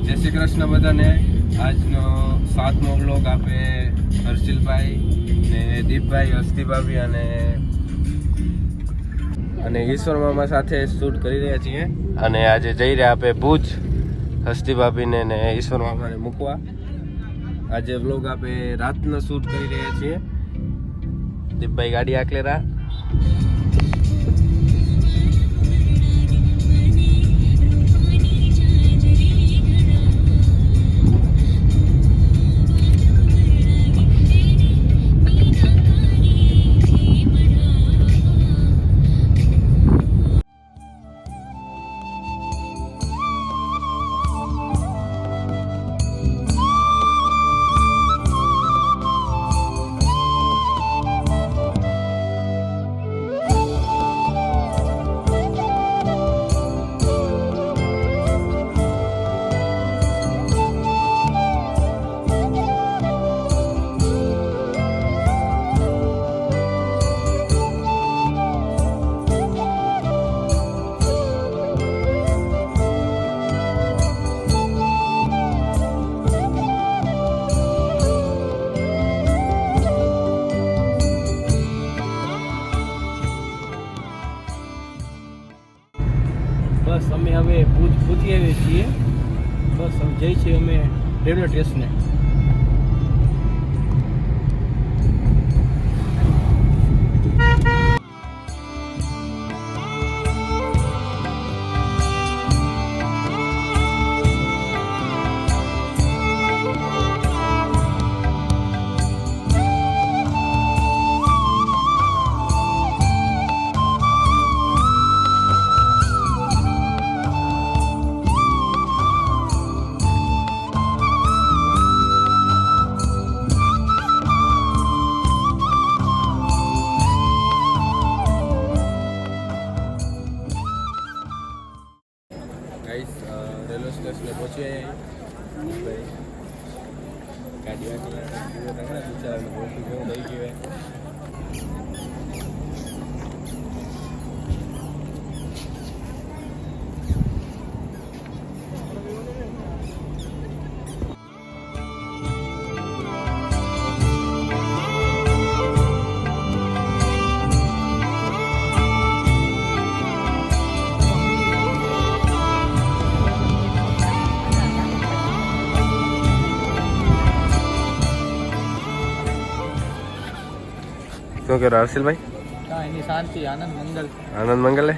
જય શ્રી કૃષ્ણ બધાને. આજનો 7મો વ્લોગ આપે હર્ષિલભાઈ ને દીપભાઈ, હસ્તી ભાભી અને ઈશ્વર મામા સાથે શૂટ કરી રહ્યા છીએ. અને આજે જઈ રહ્યા આપે ભુજ હસ્તી ભાભીને ને ઈશ્વર મામાને મૂકવા. આજે વ્લોગ આપે રાતનો શૂટ કરી રહ્યા છીએ. દીપભાઈ ગાડી આકલેરા. બસ અમે હવે ભુજ પહોંચી આવીએ છીએ. બસ હવે જઈએ છીએ અમે રેલવે સ્ટેશને. રેલવે સ્ટેશને પહોંચીએ. ગાડી બિચારાને મોટું જેવું થઈ ગયું. શું કરો હર્ષિલભાઈ? એની શાંતિ, આનંદ મંગલ. આનંદ મંગલે.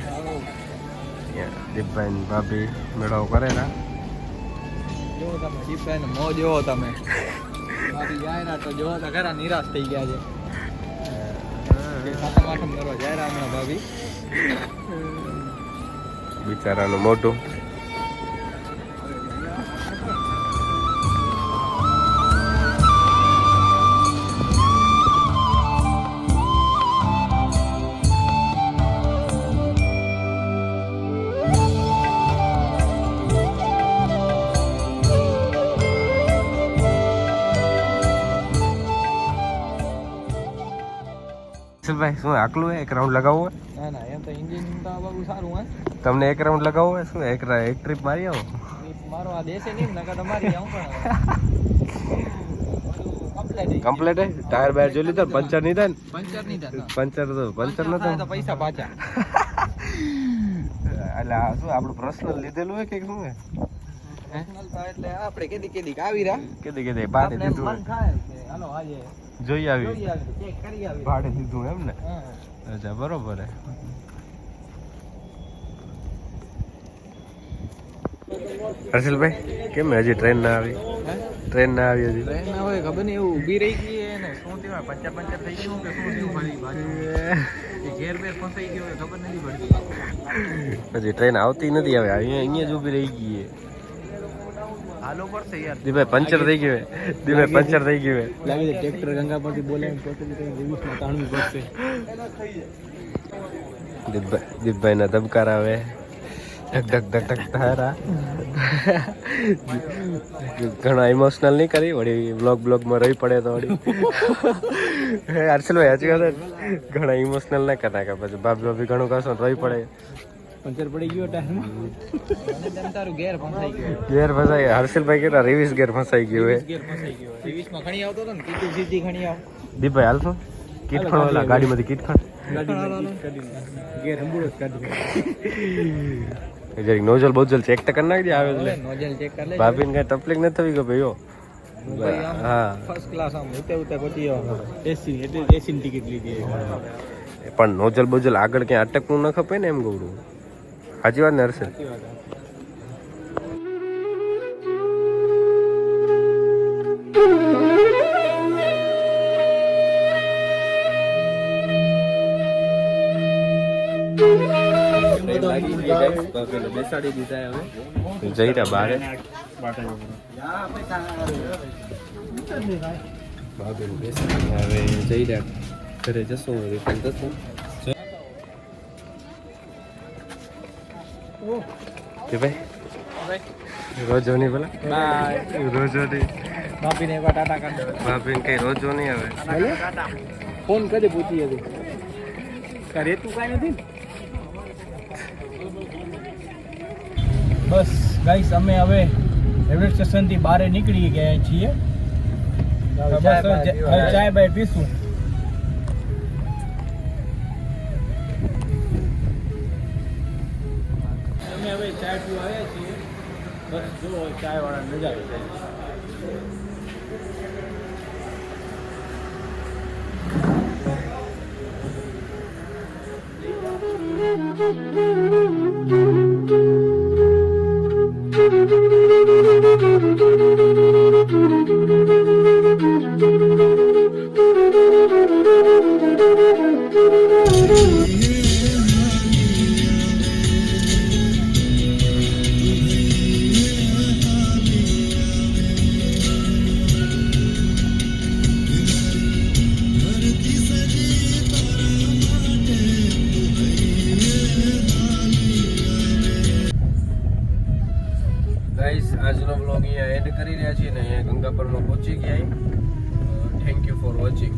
દીપભાઈ ભાભી મેળાઓ કરેલા. જો તમે દીપભાઈ મો જોવો તમે. ભાભી જાય તો જોવો તો ખરા નિરાશ થઈ ગયા છે. સાતમ આઠમ કરવા જાય હમણાં ભાભી. બિચારાનું મોઢું. ભાઈ શું આકલું હે? એક રાઉન્ડ લગાવવો હોય? ના ના, એમ તો ઇન્જિન તો બહુ સારું હોય. તમને એક રાઉન્ડ લગાવવો હોય? શું એક ટ્રીપ મારી આવો? મારો આ દેશે નહીં નકર તમારી આવું પણ કમ્પ્લીટ હે. ટાયર બાયર જોઈ લીધા? પંચર નહીં થાય ને? પંચર નહીં થતા. પંચર નતો. પૈસા પાછા. એટલે આ શું આપણું પર્સનલ લીધેલું હે કે શું હે? એટલે આપણે કેદી આવી રહ્યા. કેદી ભાડે દીધું મન થાય કે હાલો આજે જોઈ આવી ચેક કરી આવી. ભાડે દીધું એમ ને? અચ્છા, બરોબર હે. હર્ષિલભાઈ કેમ હજી ટ્રેન ના આવી? ટ્રેન ના આવી હજી? ટ્રેન ના હોય ખબર નહીં, એવું ઊભી રહી ગઈ ને શું થયું? પંચર થઈ ગયું કે શું થયું? ફરી ઘેર બેર ફસાઈ ગયો ખબર નથી પડતી. હજી ટ્રેન આવતી નથી. હવે અહીંયા જ ઊભી રહી ગઈ હે. હાલો પડશે યાર. દીભાઈ પંચર થઈ ગયું. દીભાઈ પંચર થઈ ગયું. લાગે છે ટ્રેક્ટર ગંગા પરથી બોલાવીને ટોટલી કઈ રિવર્સમાં તાણવી પડશે. દીપભાઈ ના ધબકાર આવે. ધક ધક ધક ધક તારા. ઘણા ઇમોશનલ નહીં કરી વળી બ્લોગમાં રહી પડે તો વળી. હર્ષલભાઈ હજી ઘણા ઇમોશનલ ના કરતા કે પછી ભાભી ઘણું કરશો તો રહી પડે. પંચર પડી ગયો ટાયરમાં અને તેમ તારું ગેર ફસાઈ ગયો ગેર ફસાઈ હર્ષિલભાઈ કેટલા રિવિસ ગેર ફસાઈ ગયું હે ગેર ફસાઈ ગયો રિવિસમાં ખણી આવતો હતો ને કીધું સીધી ખણી આવ દીપભાઈ હાલ શું કીટ ખણ ઓલા ગાડીમાંથી કીટ ખણ ગેર હંબુડો જ કાઢી જરીક નોઝલ બોઝલ ચેક તો કરી નાખજે આવે એટલે નોઝલ ચેક કરી લે ભાભીને કઈ તકલીફ નથી થવી કે ભાઈ હા ફર્સ્ટ ક્લાસ આમ ઉતે પછી એસી એટલે એસી ની ટિકિટ લીધી પણ નોઝલ બોઝલ આગળ ક્યાં અટકવું ન ખપે ને એમ ગૌડું સાચી વાત ને હર્ષિલ બેસાડી દીધા હવે જઈ રહ્યા બારે ભાભીને બેસાડી હવે જઈ રહ્યા ઘરે જશું રિટર્ન થશું કે ભાઈ રોજો નહીં પેલા બાય રોજો નહીં ભાભીને એકવાર ટાટા કરી દે ભાભીને કઈ રોજો નહીં હવે ફોન કરી પૂછી હતી કરે તું કાંઈ નથી બસ ગાઈસ અમે હવે રેલવે સ્ટેશનથી બહાર નીકળી ગયા છીએ ચાય બાય પીશું અમે હવે ચાય પીવા આવ્યા છીએ બસ જો ચાય વાળા નજારો ગાઈસ આજનો વ્લોગ અહીંયા એન્ડ કરી રહ્યા છીએ ને અહીંયા ગંગાપરમાં પહોંચી ગયા થેન્ક યુ ફોર વોચિંગ